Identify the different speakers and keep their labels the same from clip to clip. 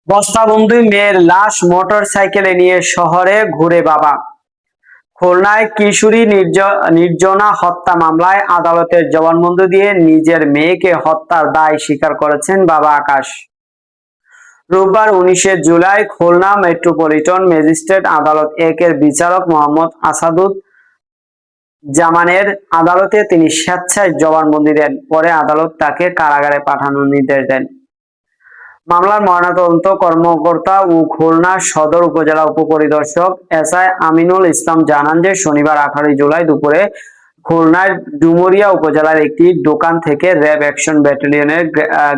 Speaker 1: বস্তাবন্দি মেয়ের লাশ মোটর সাইকেলে নিয়ে শহরে ঘুরে বাবা। খুলনায় কিশোরী নির্জনা হত্যা মামলায় আদালতের জবানবন্দি দিয়ে নিজের মেয়েকে হত্যার দায় স্বীকার করেছেন বাবা আকাশ। রোববার 19 জুলাই খুলনা মেট্রোপলিটন ম্যাজিস্ট্রেট আদালত 1-এর বিচারক মোহাম্মদ আসাদুজ্জামানের আদালতে তিনি স্বেচ্ছায় জবানবন্দি দেন। পরে আদালত তাকে কারাগারে পাঠানোর নির্দেশ দেন। মামলার ময়নাতদন্ত কর্মকর্তা ও খুলনা সদর উপজেলা উপপরিদর্শক এসআই আমিনুল ইসলাম জানান যে শনিবার 18 জুলাই দুপুরে খুলনার ডুমুরিয়া উপজেলার একটি দোকান থেকে র্যাব অ্যাকশন ব্যাটালিয়নের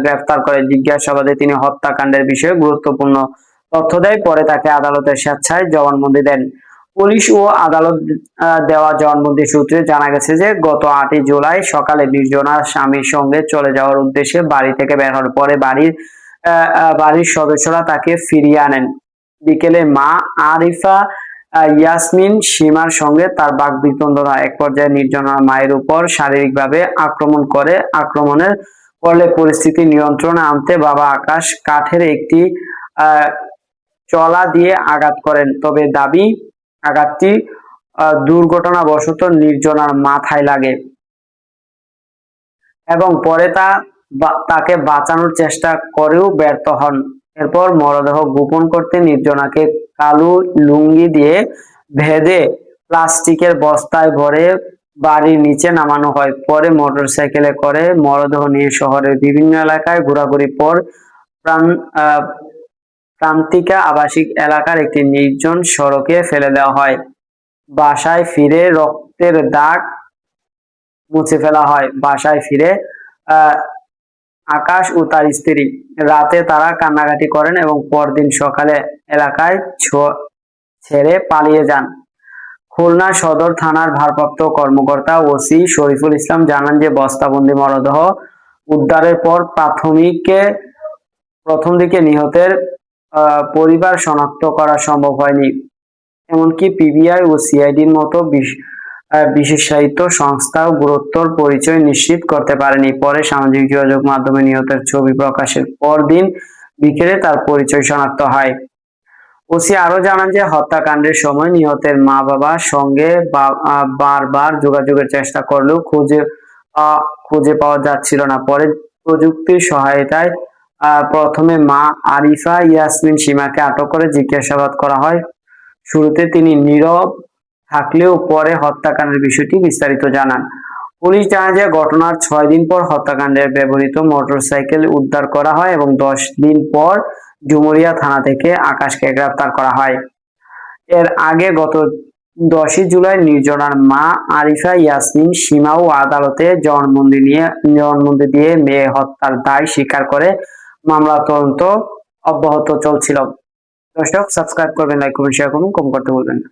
Speaker 1: গ্রেফতার করে জিজ্ঞাসাবাদে তিনি হত্যাকাণ্ডের বিষয়ে গুরুত্বপূর্ণ তথ্য দেয়। পরে তাকে আদালতের স্বেচ্ছায় জবানবন্দি দেন। পুলিশ ও আদালত দেওয়া জবানবন্দি সূত্রে জানা গেছে যে গত 8 জুলাই সকালে নির্জনার স্বামীর সঙ্গে চলে যাওয়ার উদ্দেশ্যে বাড়ি থেকে বের হওয়ার পরে বাড়ির সদস্যরা তাকে ফিরিয়ে আনেন। বিকেলে মা আরিফা ইয়াসমিন সীমার সঙ্গে তার বাকবিতণ্ডা হয়। এক পর্যায়ে নির্জনার মায়ের উপর শারীরিকভাবে আক্রমণের ফলে পরিস্থিতি নিয়ন্ত্রণে আনতে বাবা আকাশ কাঠের একটি চলা দিয়ে আঘাত করেন। তবে দাবি আঘাতটি দুর্ঘটনাবশত নির্জনার মাথায় লাগে এবং পরে তাকে বাঁচানোর চেষ্টা করেও ব্যর্থ হন। এরপর মরদেহ গোপন করতে নির্জনাকে কালো লুঙ্গি দিয়ে বেঁধে প্লাস্টিকের বস্তায় ভরে বাড়ির নিচে নামানো হয়। পরে মোটরসাইকেলে করে মরদেহ নিয়ে শহরের বিভিন্ন এলাকায় ঘোরাঘুরি পর প্রান্তিকা আবাসিক এলাকার একটি নির্জন সড়কে ফেলে দেওয়া হয়। বাসায় ফিরে রক্তের দাগ মুছে ফেলা হয়। বাসায় ফিরে আকাশ ও তার স্ত্রী রাতে তারা কান্নাকাটি করেন এবং পরদিন সকালে এলাকায় ছেড়ে পালিয়ে যান। খুলনা সদর থানার ভারপ্রাপ্ত কর্মকর্তা ওসি শরীফুল ইসলাম জানান যে বস্তাবন্দি মরদেহ উদ্ধারের পর প্রথম দিকে নিহতের পরিবার শনাক্ত করা সম্ভব হয়নি। এমনকি পিবিআই ও সিআইডির মতো বিশেষায়িত সংস্থাও গুরুত্বর পরিচয় নিশ্চিত করতে পারেনি। পরে সামাজিক যোগাযোগ মাধ্যমে নিহতের ছবি প্রকাশের পর দিন বিকেলে তার পরিচয় শনাক্ত হয়। ওসি আরো জানান যে হত্যাকাণ্ডের সময় নিহতের মা বাবার সঙ্গে বারবার যোগাযোগের চেষ্টা করলেও খুঁজে পাওয়া যাচ্ছিল না। পরে প্রযুক্তির সহায়তায় প্রথমে মা আরিফা ইয়াসমিন সীমাকে আটক করে জিজ্ঞাসাবাদ করা হয়। শুরুতে তিনি নীরব থাকলেও পরে হত্যাকাণ্ডের বিষয়টি বিস্তারিত জানান। পুলিশ জানায় যে ঘটনার 6 দিন পর হত্যাকাণ্ডে ব্যবহৃত মোটরসাইকেল উদ্ধার করা হয় এবং 10 দিন পর ডুমুরিয়া থানা থেকে আকাশকে গ্রেফতার করা হয়। এর আগে গত 10 জুলাই নির্জনার মা আরিফা ইয়াসমিন সীমাও আদালতে জবানবন্দি দিয়ে মেয়ে হত্যার দায় স্বীকার করে মামলা তদন্ত অব্যাহত চলছিল। দর্শক, সাবস্ক্রাইব করবেন, লাইক করবেন, শেয়ার করবেন, কমেন্ট করতে ভুলবেন না।